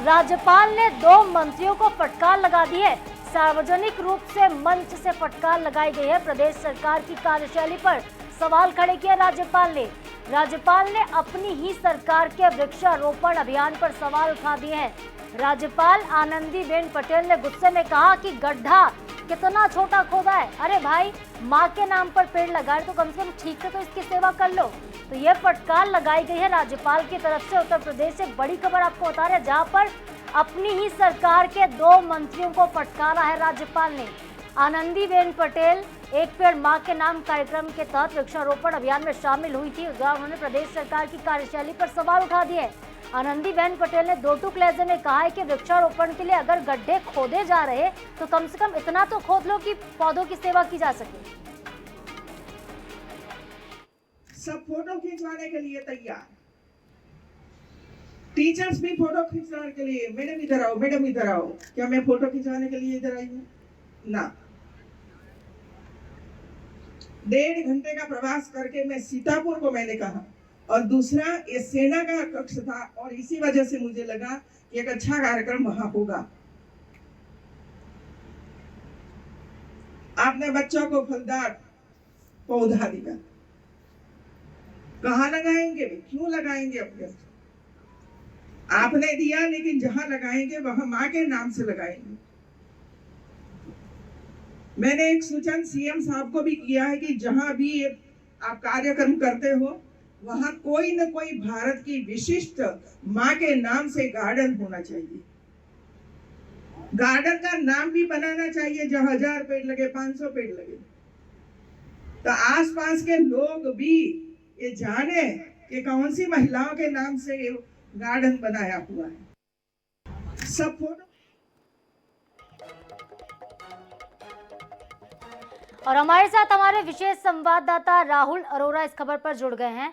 राज्यपाल ने 2 मंत्रियों को फटकार लगा दी है। सार्वजनिक रूप से मंच से फटकार लगाई गई है। प्रदेश सरकार की कार्यशैली पर सवाल खड़े किए राज्यपाल ने अपनी ही सरकार के वृक्षारोपण अभियान पर सवाल उठा दिए हैं। राज्यपाल आनंदीबेन पटेल ने गुस्से में कहा कि गड्ढा कितना छोटा खोदा है। अरे भाई, माँ के नाम पर पेड़ लगाए तो कम से कम ठीक से तो इसकी सेवा कर लो। तो ये फटकार लगाई गई है राज्यपाल की तरफ से। उत्तर प्रदेश से बड़ी खबर आपको बता रहे हैं, जहां पर अपनी ही सरकार के 2 मंत्रियों को फटकारा है राज्यपाल ने। आनंदीबेन पटेल एक पेड़ माँ के नाम कार्यक्रम के तहत वृक्षारोपण अभियान में शामिल हुई थी। उस दौरान उन्होंने प्रदेश सरकार की कार्यशैली पर सवाल उठा दिए। आनंदीबेन पटेल ने 2 टूक लहजे में कहा है कि वृक्षारोपण के लिए अगर गड्ढे खोदे जा रहे तो कम से कम इतना तो खोद लो कि पौधों की सेवा की जा सके। सब फोटो खिंचवाने के लिए तैयार, टीचर्स भी फोटो खिंचवाने के लिए, मैडम इधर आओ, मैडम इधर आओ। क्या मैं फोटो खिंचवाने के लिए इधर आई हूँ? ना। 1.5 घंटे का प्रवास करके मैं सीतापुर को मैंने कहा, और दूसरा ये सेना का कक्ष था और इसी वजह से मुझे लगा कि एक अच्छा कार्यक्रम वहां होगा। आपने बच्चों को फलदार पौधा दिया, कहाँ लगाएंगे, क्यों लगाएंगे? अपने आपने दिया, लेकिन जहां लगाएंगे वहां माँ के नाम से लगाएंगे। मैंने एक सूचन सीएम साहब को भी किया है कि जहां भी आप कार्यक्रम करते हो वहां कोई न कोई भारत की विशिष्ट माँ के नाम से गार्डन होना चाहिए। गार्डन का नाम भी बनाना चाहिए, जहां 1000 पेड़ लगे, 500 पेड़ लगे, तो आसपास के लोग भी ये जाने कि कौन सी महिलाओं के नाम से गार्डन बनाया हुआ है। सब फोटो। और हमारे साथ हमारे विशेष संवाददाता राहुल अरोरा इस खबर पर जुड़ गए हैं।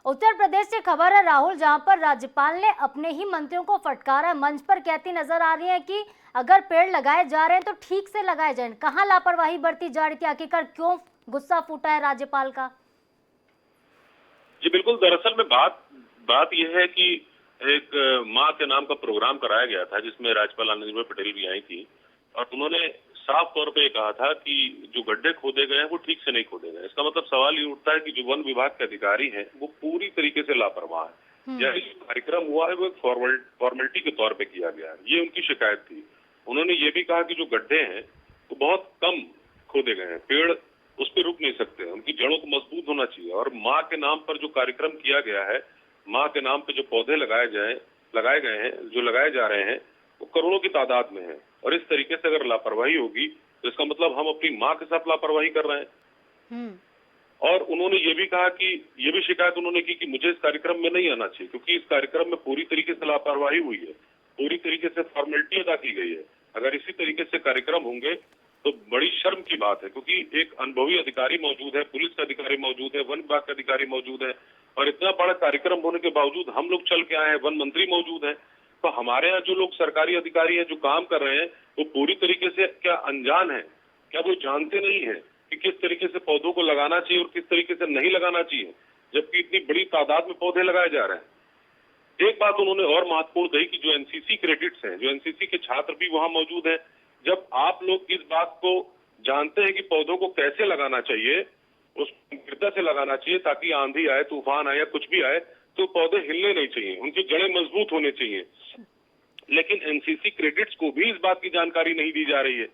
उत्तर प्रदेश से खबर है राहुल, जहां पर राज्यपाल ने अपने ही मंत्रियों को फटकारा। मंच पर कहती नजर आ रही है कि अगर पेड़ लगाए जा रहे हैं तो ठीक से लगाए जाएं। कहां लापरवाही बरती जा रही थी, आखिरकार क्यों गुस्सा फूटा है राज्यपाल का? जी बिल्कुल, दरअसल में बात यह है कि एक माँ के नाम का प्रोग्राम कराया गया था जिसमें राज्यपाल आनंदीबेन पटेल भी आई थी, और उन्होंने साफ तौर पे कहा था कि जो गड्ढे खोदे गए हैं वो ठीक से नहीं खोदे गए। इसका मतलब सवाल ये उठता है कि जो वन विभाग के अधिकारी हैं वो पूरी तरीके से लापरवाह है। या जो कार्यक्रम हुआ है वो एक फॉर्मेलिटी के तौर पे किया गया है, ये उनकी शिकायत थी। उन्होंने ये भी कहा कि जो गड्ढे हैं वो बहुत कम खोदे गए हैं, पेड़ उस पर रुक नहीं सकते, उनकी जड़ों को मजबूत होना चाहिए। और माँ के नाम पर जो कार्यक्रम किया गया है, माँ के नाम पे जो पौधे लगाए गए हैं, जो लगाए जा रहे हैं, वो करोड़ों की तादाद में है। और इस तरीके से अगर लापरवाही होगी तो इसका मतलब हम अपनी माँ के साथ लापरवाही कर रहे हैं। और उन्होंने ये भी कहा कि ये भी शिकायत उन्होंने की कि मुझे इस कार्यक्रम में नहीं आना चाहिए, क्योंकि इस कार्यक्रम में पूरी तरीके से लापरवाही हुई है, पूरी तरीके से फॉर्मेलिटी अदा की गई है। अगर इसी तरीके से कार्यक्रम होंगे तो बड़ी शर्म की बात है, क्योंकि एक अनुभवी अधिकारी मौजूद है, पुलिस का अधिकारी मौजूद है, वन विभाग का अधिकारी मौजूद है, और इतना बड़ा कार्यक्रम होने के बावजूद हम लोग चल के आए हैं, वन मंत्री मौजूद है। तो हमारे यहाँ जो लोग सरकारी अधिकारी हैं, जो काम कर रहे हैं, वो पूरी तरीके से क्या अनजान है? क्या वो जानते नहीं है कि किस तरीके से पौधों को लगाना चाहिए और किस तरीके से नहीं लगाना चाहिए, जबकि इतनी बड़ी तादाद में पौधे लगाए जा रहे हैं। एक बात उन्होंने और महत्वपूर्ण कही कि जो एनसीसी क्रेडिट्स हैं, जो एनसीसी के छात्र भी वहां मौजूद हैं, जब आप लोग इस बात को जानते हैं कि पौधों को कैसे लगाना चाहिए, उस गंभीरता से लगाना चाहिए ताकि आंधी आए, तूफान आए या कुछ भी आए तो पौधे हिलने नहीं चाहिए, उनकी जड़ें मजबूत होने चाहिए। लेकिन एनसीसी क्रेडिट्स को भी इस बात की जानकारी नहीं दी जा रही है।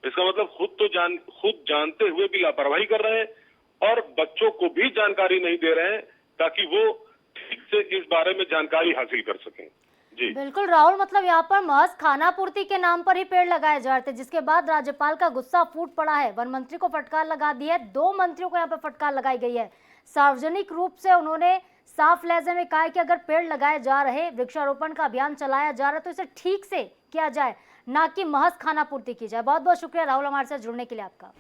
इसका मतलब खुद जानते हुए भी लापरवाही कर रहे हैं और बच्चों को भी जानकारी नहीं दे रहे हैं ताकि वो ठीक से इस बारे में जानकारी हासिल कर सकें। जी बिल्कुल राहुल, मतलब यहाँ पर महज खानापूर्ति के नाम पर ही पेड़ लगाए जा रहे थे, जिसके बाद राज्यपाल का गुस्सा फूट पड़ा है। वन मंत्री को फटकार लगा दी है, 2 मंत्रियों को यहाँ पर फटकार लगाई गई है। सार्वजनिक रूप से उन्होंने साफ लहजे में कहा है कि अगर पेड़ लगाए जा रहे, वृक्षारोपण का अभियान चलाया जा रहा है तो इसे ठीक से किया जाए, ना कि महज खानापूर्ति की जाए। बहुत बहुत शुक्रिया राहुल हमारे साथ जुड़ने के लिए आपका।